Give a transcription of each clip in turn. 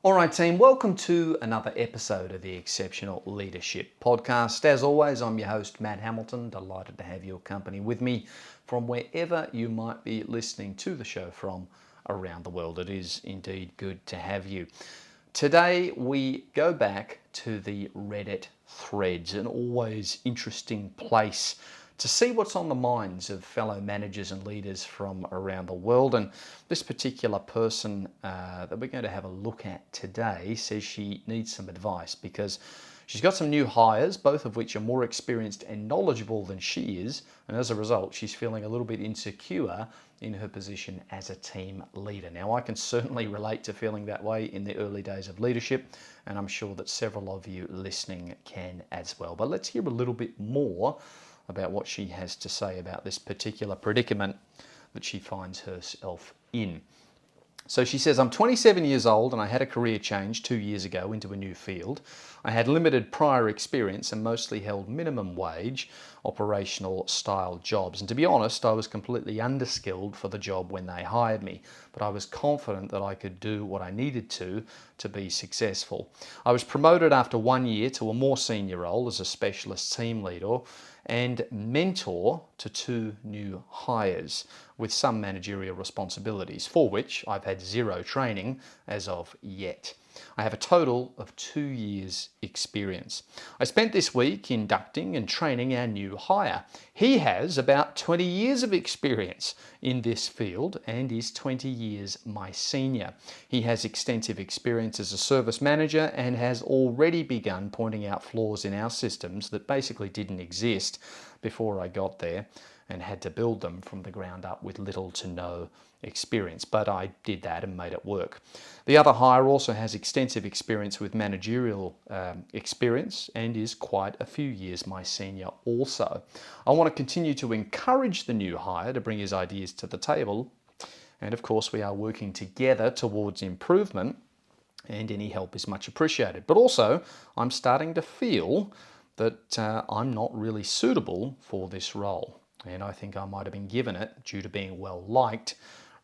All right, team, welcome to another episode of the Exceptional Leadership Podcast. As always, I'm your host, Matt Hamilton. Delighted to have your company with me from wherever you might be listening to the show from around the world. It is indeed good to have you. Today, we go back to the Reddit threads, an always interesting place to see what's on the minds of fellow managers and leaders from around the world. And this particular person that we're going to have a look at today says she needs some advice because she's got some new hires, both of which are more experienced and knowledgeable than she is. And as a result, she's feeling a little bit insecure in her position as a team leader. Now, I can certainly relate to feeling that way in the early days of leadership, and I'm sure that several of you listening can as well. But let's hear a little bit more about what she has to say about this particular predicament that she finds herself in. So she says, I'm 27 years old and I had a career change 2 years ago into a new field. I had limited prior experience and mostly held minimum wage, operational style jobs. And to be honest, I was completely underskilled for the job when they hired me, but I was confident that I could do what I needed to be successful. I was promoted after 1 year to a more senior role as a specialist team leader and mentor to 2 new hires with some managerial responsibilities, for which I've had 0 training as of yet. I have a total of 2 years experience. I spent this week inducting and training our new hire. He has about 20 years of experience in this field and is 20 years my senior. He has extensive experience as a service manager and has already begun pointing out flaws in our systems that basically didn't exist before I got there and had to build them from the ground up with little to no experience. But I did that and made it work. The other hire also has extensive experience with managerial experience and is quite a few years my senior also. I want to continue to encourage the new hire to bring his ideas to the table. And of course, we are working together towards improvement, and any help is much appreciated. But also, I'm starting to feel that I'm not really suitable for this role. And I think I might have been given it due to being well liked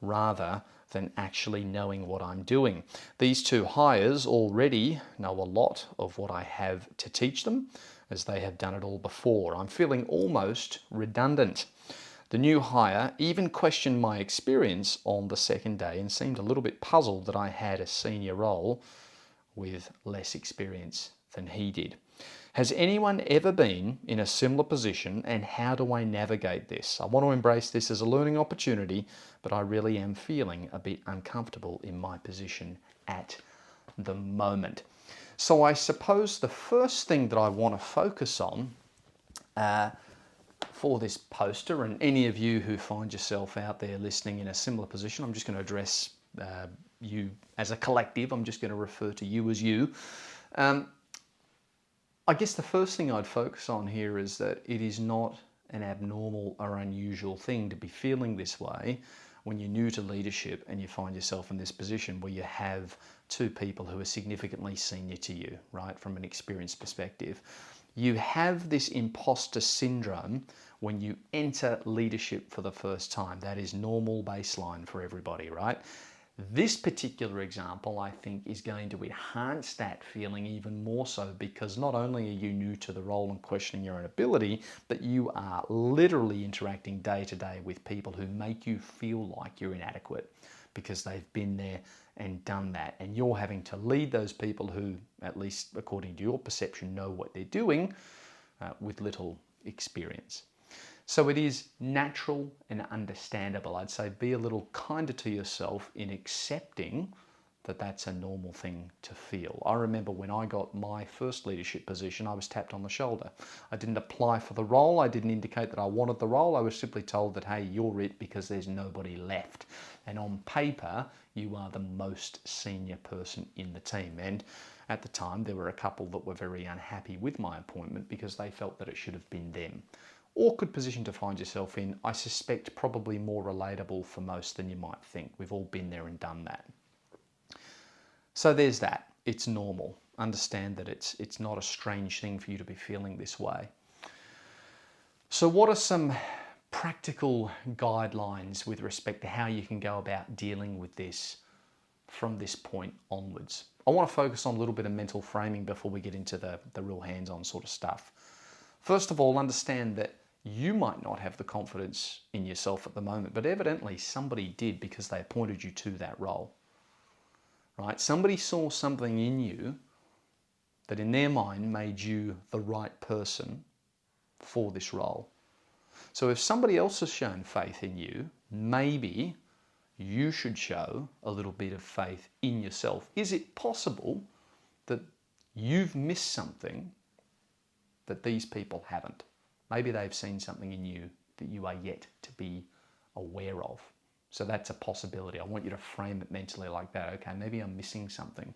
rather than actually knowing what I'm doing. These 2 hires already know a lot of what I have to teach them, as they have done it all before. I'm feeling almost redundant. The new hire even questioned my experience on the second day and seemed a little bit puzzled that I had a senior role with less experience than he did. Has anyone ever been in a similar position, and how do I navigate this? I want to embrace this as a learning opportunity, but I really am feeling a bit uncomfortable in my position at the moment. So I suppose the first thing that I want to focus on for this poster, and any of you who find yourself out there listening in a similar position, I'm just going to address you as a collective. I'm just going to refer to you as you. I guess the first thing I'd focus on here is that it is not an abnormal or unusual thing to be feeling this way when you're new to leadership and you find yourself in this position where you have 2 people who are significantly senior to you, right, from an experience perspective. You have this imposter syndrome when you enter leadership for the first time. That is normal baseline for everybody, right? This particular example, I think, is going to enhance that feeling even more so, because not only are you new to the role and questioning your own ability, but you are literally interacting day to day with people who make you feel like you're inadequate because they've been there and done that. And you're having to lead those people who, at least according to your perception, know what they're doing with little experience. So it is natural and understandable. I'd say be a little kinder to yourself in accepting that that's a normal thing to feel. I remember when I got my first leadership position, I was tapped on the shoulder. I didn't apply for the role. I didn't indicate that I wanted the role. I was simply told that, hey, you're it because there's nobody left. And on paper, you are the most senior person in the team. And at the time, there were a couple that were very unhappy with my appointment because they felt that it should have been them. Awkward position to find yourself in. I suspect probably more relatable for most than you might think. We've all been there and done that. So there's that. It's normal. Understand that it's not a strange thing for you to be feeling this way. So what are some practical guidelines with respect to how you can go about dealing with this from this point onwards. I want to focus on a little bit of mental framing before we get into the real hands-on sort of stuff. First of all, understand that you might not have the confidence in yourself at the moment, but evidently somebody did because they appointed you to that role, right? Somebody saw something in you that in their mind made you the right person for this role. So if somebody else has shown faith in you, maybe you should show a little bit of faith in yourself. Is it possible that you've missed something that these people haven't? Maybe they've seen something in you that you are yet to be aware of. So that's a possibility. I want you to frame it mentally like that. Okay, maybe I'm missing something.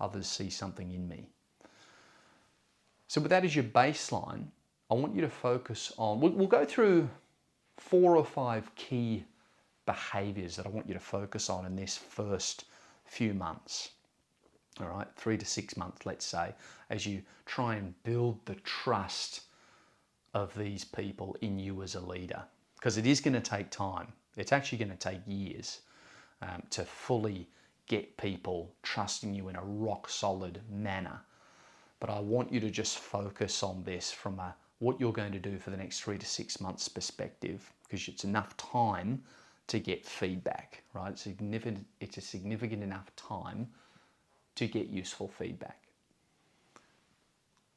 Others see something in me. So with that as your baseline, I want you to focus on, we'll go through 4 or 5 key behaviors that I want you to focus on in this first few months. All right, 3 to 6 months, let's say, as you try and build the trust of these people in you as a leader. Because it is going to take time. It's actually going to take years to fully get people trusting you in a rock solid manner. But I want you to just focus on this from what you're going to do for the next 3 to 6 months perspective, because it's enough time to get feedback, right? It's a significant enough time to get useful feedback.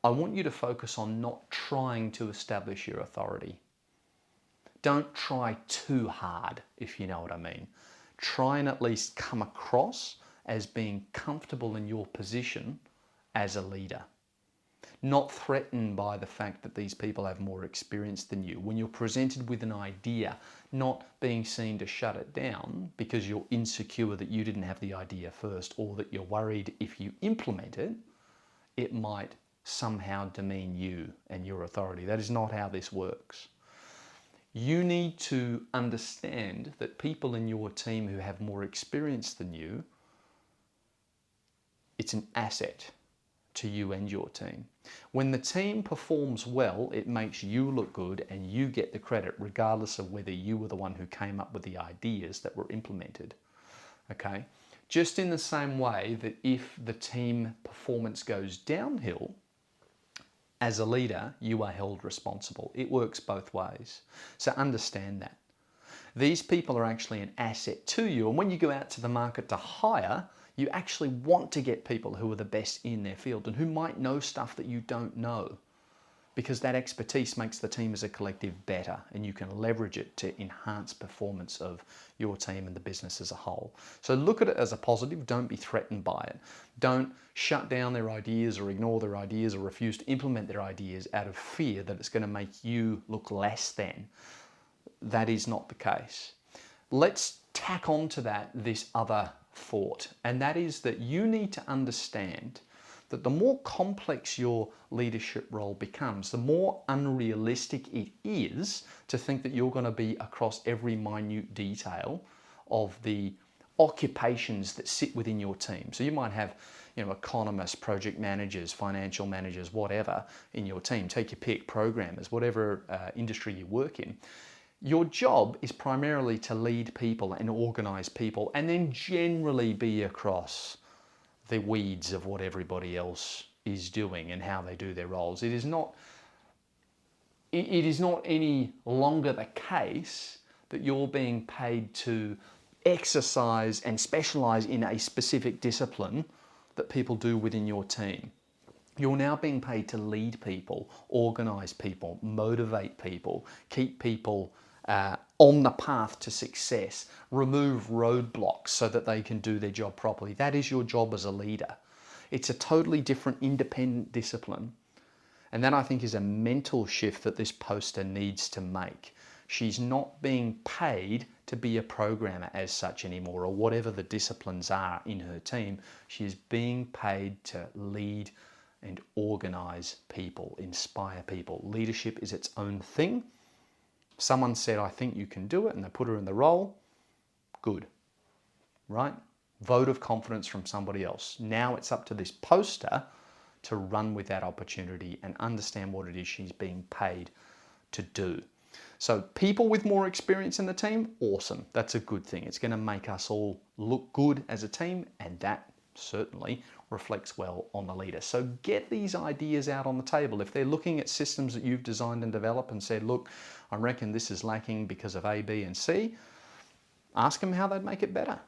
I want you to focus on not trying to establish your authority. Don't try too hard, if you know what I mean. Try and at least come across as being comfortable in your position as a leader. Not threatened by the fact that these people have more experience than you. When you're presented with an idea, not being seen to shut it down because you're insecure that you didn't have the idea first, or that you're worried if you implement it, it might somehow demean you and your authority. That is not how this works. You need to understand that people in your team who have more experience than you, it's an asset to you and your team. When the team performs well, it makes you look good and you get the credit regardless of whether you were the one who came up with the ideas that were implemented. Okay? Just in the same way that if the team performance goes downhill, as a leader, you are held responsible. It works both ways. So understand that. These people are actually an asset to you, and when you go out to the market to hire, you actually want to get people who are the best in their field and who might know stuff that you don't know, because that expertise makes the team as a collective better, and you can leverage it to enhance performance of your team and the business as a whole. So look at it as a positive. Don't be threatened by it. Don't shut down their ideas or ignore their ideas or refuse to implement their ideas out of fear that it's going to make you look less than. That is not the case. Let's tack on to that this other thought, and that is that you need to understand that the more complex your leadership role becomes, the more unrealistic it is to think that you're going to be across every minute detail of the occupations that sit within your team. So you might have, economists, project managers, financial managers, whatever in your team. Take your pick, programmers, whatever industry you work in. Your job is primarily to lead people and organize people, and then generally be across the weeds of what everybody else is doing and how they do their roles. It is not any longer the case that you're being paid to exercise and specialize in a specific discipline that people do within your team. You're now being paid to lead people, organize people, motivate people, keep people on the path to success, remove roadblocks so that they can do their job properly. That is your job as a leader. It's a totally different independent discipline. And that, I think, is a mental shift that this poster needs to make. She's not being paid to be a programmer as such anymore, or whatever the disciplines are in her team. She is being paid to lead and organize people, inspire people. Leadership is its own thing. Someone said, I think you can do it, and they put her in the role. Good, right? Vote of confidence from somebody else. Now it's up to this poster to run with that opportunity and understand what it is she's being paid to do. So people with more experience in the team, awesome. That's a good thing. It's going to make us all look good as a team, and that certainly reflects well on the leader. So get these ideas out on the table. If they're looking at systems that you've designed and developed and said, look, I reckon this is lacking because of A, B, and C, ask them how they'd make it better.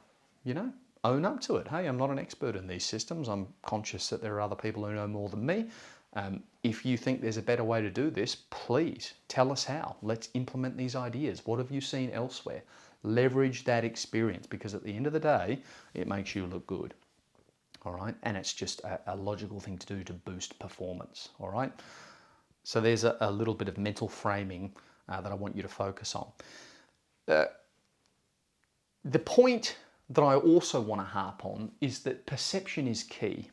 Own up to it. Hey, I'm not an expert in these systems. I'm conscious that there are other people who know more than me. If you think there's a better way to do this, please tell us how. Let's implement these ideas. What have you seen elsewhere? Leverage that experience, because at the end of the day, it makes you look good. All right, and it's just a logical thing to do to boost performance. All right, so there's a little bit of mental framing that I want you to focus on. The point that I also want to harp on is that perception is key.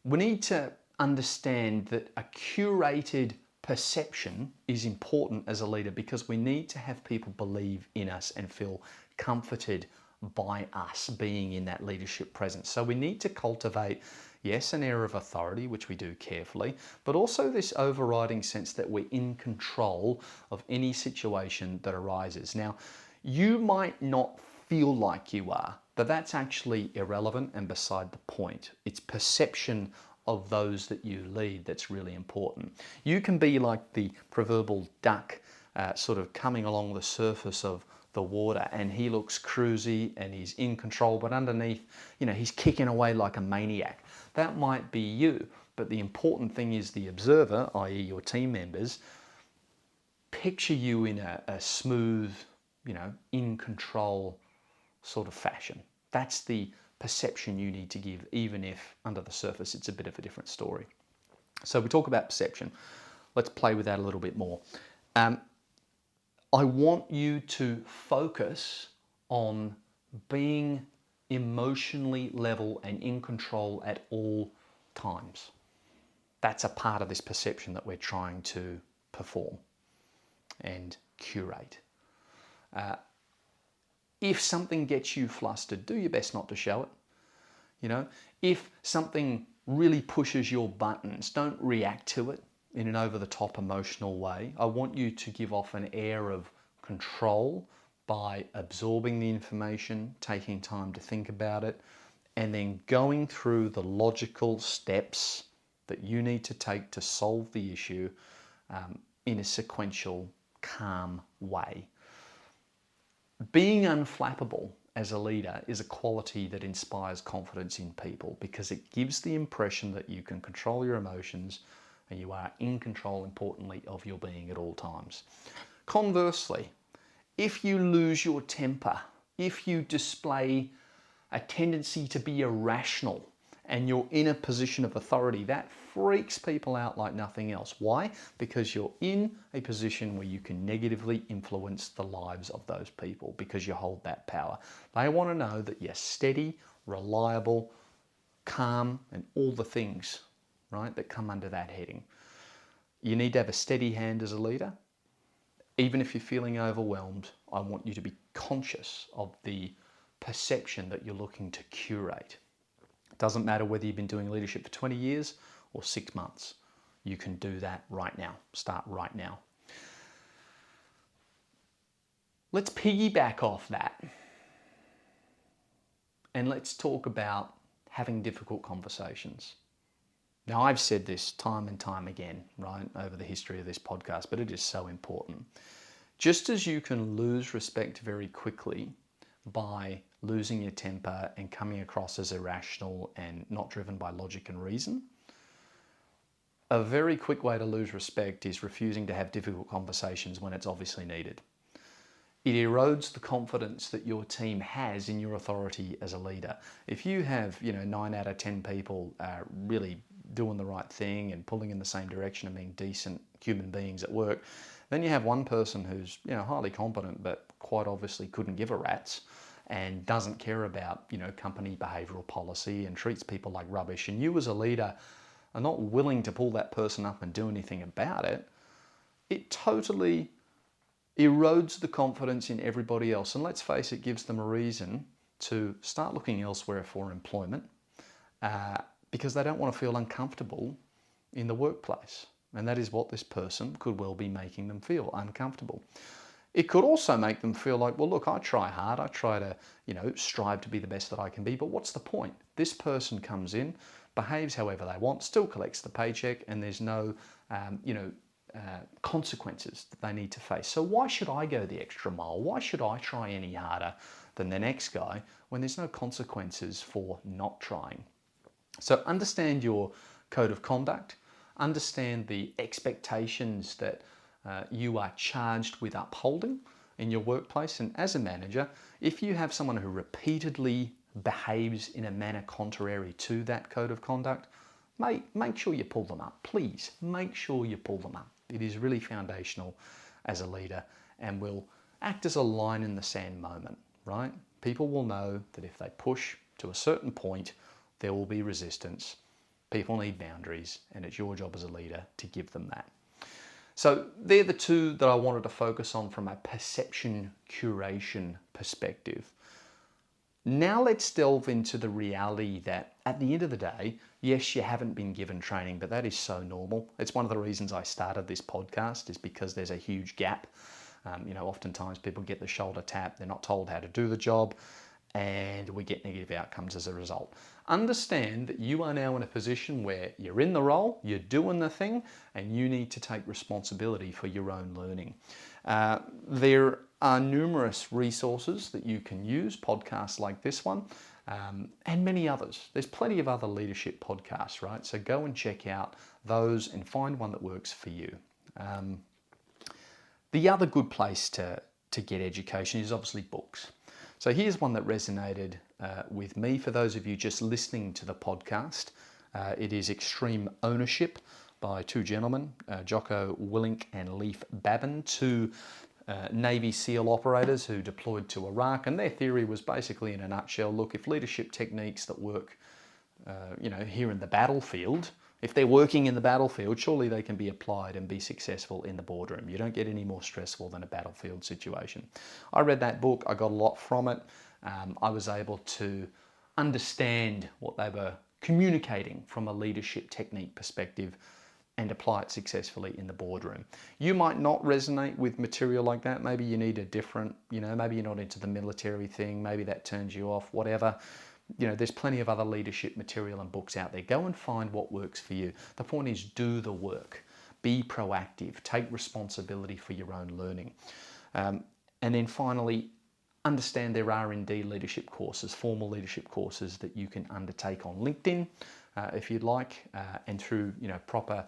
We need to understand that a curated perception is important as a leader, because we need to have people believe in us and feel comforted by us being in that leadership presence. So we need to cultivate, yes, an air of authority, which we do carefully, but also this overriding sense that we're in control of any situation that arises. Now, you might not feel like you are, but that's actually irrelevant and beside the point. It's perception of those that you lead that's really important. You can be like the proverbial duck sort of coming along the surface of the water, and he looks cruisy and he's in control, but underneath, he's kicking away like a maniac. That might be you, but the important thing is the observer, i.e. your team members, picture you in a smooth, in control sort of fashion. That's the perception you need to give, even if under the surface it's a bit of a different story. So we talk about perception. Let's play with that a little bit more. I want you to focus on being emotionally level and in control at all times. That's a part of this perception that we're trying to perform and curate. If something gets you flustered, do your best not to show it. If something really pushes your buttons, don't react to it in an over-the-top emotional way. I want you to give off an air of control by absorbing the information, taking time to think about it, and then going through the logical steps that you need to take to solve the issue in a sequential, calm way. Being unflappable as a leader is a quality that inspires confidence in people, because it gives the impression that you can control your emotions and you are in control, importantly, of your being at all times. Conversely, if you lose your temper, if you display a tendency to be irrational and you're in a position of authority, that freaks people out like nothing else. Why? Because you're in a position where you can negatively influence the lives of those people, because you hold that power. They want to know that you're steady, reliable, calm, and all the things, right, that come under that heading. You need to have a steady hand as a leader. Even if you're feeling overwhelmed, I want you to be conscious of the perception that you're looking to curate. It doesn't matter whether you've been doing leadership for 20 years or 6 months. You can do that right now. Start right now. Let's piggyback off that and let's talk about having difficult conversations. Now, I've said this time and time again, right, over the history of this podcast, but it is so important. Just as you can lose respect very quickly by losing your temper and coming across as irrational and not driven by logic and reason, a very quick way to lose respect is refusing to have difficult conversations when it's obviously needed. It erodes the confidence that your team has in your authority as a leader. If you have, 9 out of 10 people really doing the right thing and pulling in the same direction and being decent human beings at work, then you have one person who's, highly competent but quite obviously couldn't give a rat's and doesn't care about, company behavioural policy and treats people like rubbish, and you as a leader are not willing to pull that person up and do anything about it. It totally erodes the confidence in everybody else, and let's face it, gives them a reason to start looking elsewhere for employment because they don't want to feel uncomfortable in the workplace. And that is what this person could well be making them feel uncomfortable. It could also make them feel like, well, look, I try hard. I try to, strive to be the best that I can be. But what's the point? This person comes in, behaves however they want, still collects the paycheck, and there's no, consequences that they need to face. So why should I go the extra mile? Why should I try any harder than the next guy when there's no consequences for not trying? So understand your code of conduct, understand the expectations that you are charged with upholding in your workplace. And as a manager, if you have someone who repeatedly behaves in a manner contrary to that code of conduct, make sure you pull them up. Please make sure you pull them up. It is really foundational as a leader and will act as a line in the sand moment, right? People will know that if they push to a certain point, there will be resistance. People need boundaries, and it's your job as a leader to give them that. So they're the two that I wanted to focus on from a perception curation perspective. Now let's delve into the reality that at the end of the day, yes, you haven't been given training, but that is so normal. It's one of the reasons I started this podcast, is because there's a huge gap. Oftentimes people get the shoulder tap, they're not told how to do the job, and we get negative outcomes as a result. Understand that you are now in a position where you're in the role, you're doing the thing, and you need to take responsibility for your own learning. There are numerous resources that you can use, podcasts like this one, and many others. There's plenty of other leadership podcasts, right? So go and check out those and find one that works for you. The other good place to get education is obviously books. So here's one that resonated with me. For those of you just listening to the podcast, it is Extreme Ownership by two gentlemen, Jocko Willink and Leif Babin, two Navy SEAL operators who deployed to Iraq. And their theory was basically, in a nutshell, look, if leadership techniques that work here in the battlefield, if they're working in the battlefield, surely they can be applied and be successful in the boardroom. You don't get any more stressful than a battlefield situation. I read that book. I got a lot from it. I was able to understand what they were communicating from a leadership technique perspective and apply it successfully in the boardroom. You might not resonate with material like that. Maybe you need a different, maybe you're not into the military thing. Maybe that turns you off, whatever. There's plenty of other leadership material and books out there. Go and find what works for you. The point is, do the work. Be proactive. Take responsibility for your own learning. And then finally, understand there are indeed leadership courses, formal leadership courses that you can undertake on LinkedIn if you'd like, and through proper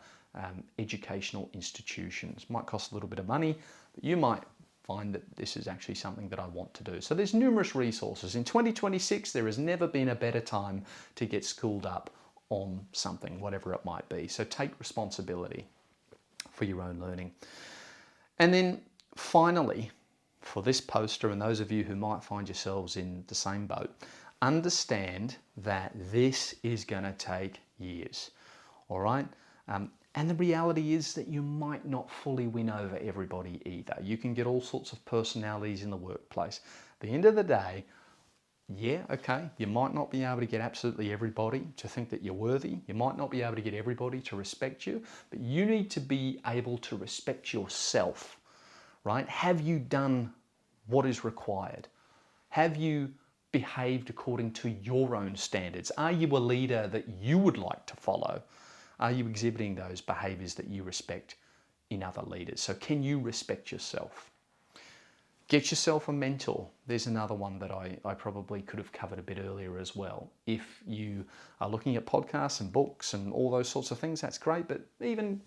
educational institutions. Might cost a little bit of money, but you might find that this is actually something that I want to do. So there's numerous resources. In 2026, there has never been a better time to get schooled up on something, whatever it might be. So take responsibility for your own learning. And then finally, for this poster and those of you who might find yourselves in the same boat, understand that this is going to take years, all right? And the reality is that you might not fully win over everybody either. You can get all sorts of personalities in the workplace. At the end of the day, yeah, okay, you might not be able to get absolutely everybody to think that you're worthy. You might not be able to get everybody to respect you, but you need to be able to respect yourself, right? Have you done what is required? Have you behaved according to your own standards? Are you a leader that you would like to follow? Are you exhibiting those behaviors that you respect in other leaders? So can you respect yourself? Get yourself a mentor. There's another one that I probably could have covered a bit earlier as well. If you are looking at podcasts and books and all those sorts of things, that's great. But even,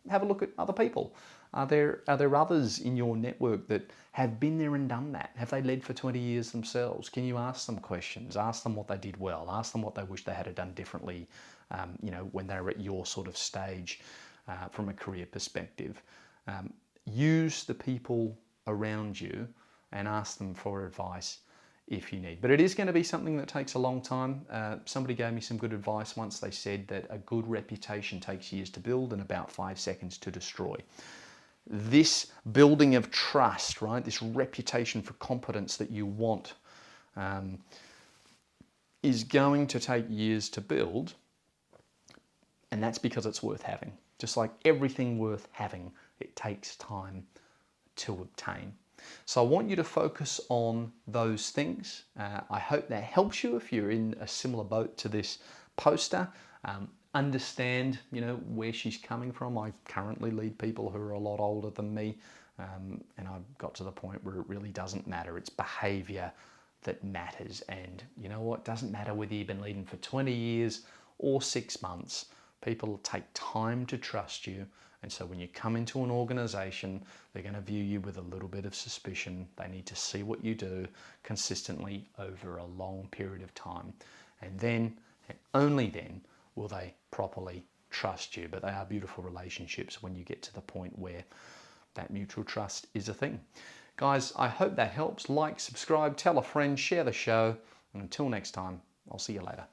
have a look at other people. Are there others in your network that have been there and done that? Have they led for 20 years themselves? Can you ask them questions? Ask them what they did well. Ask them what they wish they had done differently, when they were at your sort of stage from a career perspective. Use the people around you and ask them for advice if you need. But it is going to be something that takes a long time. Somebody gave me some good advice once. They said that a good reputation takes years to build and about 5 seconds to destroy. This building of trust, right? This reputation for competence that you want is going to take years to build. And that's because it's worth having. Just like everything worth having, it takes time to obtain. So I want you to focus on those things. I hope that helps you if you're in a similar boat to this poster. Understand, where she's coming from. I currently lead people who are a lot older than me, and I've got to the point where it really doesn't matter. It's behavior that matters, and you know what? It doesn't matter whether you've been leading for 20 years or 6 months. People take time to trust you, and so when you come into an organization, they're going to view you with a little bit of suspicion. They need to see what you do consistently over a long period of time, and then, and only then, will they properly trust you. But they are beautiful relationships when you get to the point where that mutual trust is a thing. Guys, I hope that helps. Like, subscribe, tell a friend, share the show, and until next time, I'll see you later.